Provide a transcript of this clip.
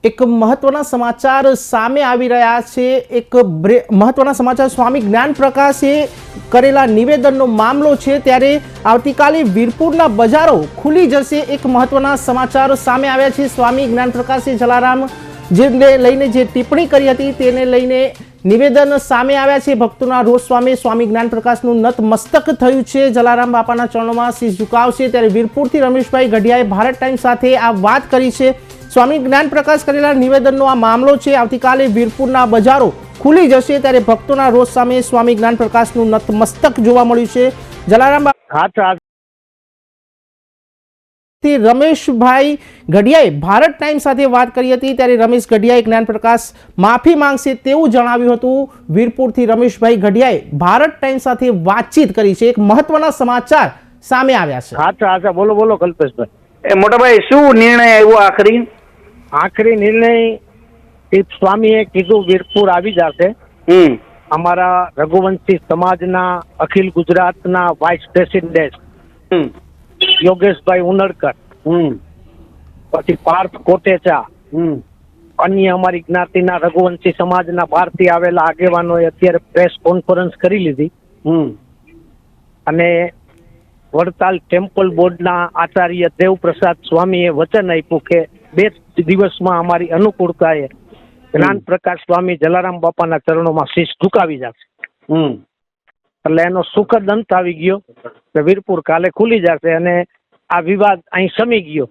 એક મહત્વના સમાચાર સામે આવી રહ્યા છે। એક મહત્વના સમાચાર સ્વામી જ્ઞાન પ્રકાશે કરેલા નિવેદનનો મામલો છે, ત્યારે આવતીકાલે વીરપુરના બજારો ખુલી જશે। એક મહત્વના સમાચાર સામે આવ્યા છે। સ્વામી જ્ઞાન પ્રકાશે જલારામ જેને લઈને જે ટિપ્પણી કરી હતી તેને લઈને નિવેદન સામે આવ્યા છે। ભક્તોના રોષ સામે સ્વામી જ્ઞાન પ્રકાશનું નતમસ્તક થયું છે। જલારામ બાપાના ચરણોમાં શીશ ઝુકાવશે। ત્યારે વીરપુરથી રમેશભાઈ ગઢિયાએ ભારત ટાઈમ સાથે આ વાત કરી છે। સ્વામી જ્ઞાન પ્રકાશ કરેલા નિવેદનનો આ મામલો છે। આવતીકાલે વીરપુરના બજારો ખુલી જશે, ત્યારે ભક્તોના રોષ સામે સ્વામી જ્ઞાન પ્રકાશનું નતમસ્તક જોવા મળ્યું છે। જલારામ રમેશભાઈ ગઢિયાએ ભારત ટાઈમ સાથે વાત કરી હતી, ત્યારે રમેશ ગઢિયાએ જ્ઞાન પ્રકાશ માફી માંગશે તેવું જણાવ્યું હતું। વીરપુરથી રમેશભાઈ ગઢિયાએ ભારત ટાઈમ સાથે વાતચીત કરી છે। એક મહત્વના સમાચાર સામે આવ્યા છે। હા બોલો બોલો કલ્પેશભાઈ। એ મોટાભાઈ શું નિર્ણય આવ્યો આખરી નિર્ણય સ્વામીએ કીધું વીરપુર આવી જશે। અમારા રઘુવંશી સમાજના અખિલ ગુજરાતના વાઇસ પ્રેસિડેન્ટ યોગેશભાઈ ઉનડકર, પછી પાર્થ કોટેચા, અન્ય અમારી જ્ઞાતિના રઘુવંશી સમાજના બહારથી આવેલા આગેવાનોએ અત્યારે પ્રેસ કોન્ફરન્સ કરી લીધી અને વડતાલ ટેમ્પલ બોર્ડના આચાર્ય દેવપ્રસાદ સ્વામીએ વચન આપ્યું કે 2 દિવસમાં અમારી અનુકૂળતાએ જ્ઞાન પ્રકાશ સ્વામી જલારામ બાપાના ચરણોમાં શીશ ઝુકાવી જશે। એટલે એનો સુખદ અંત આવી ગયો કે વીરપુર કાલે ખુલી જશે અને આ વિવાદ અહીં શમી ગયો।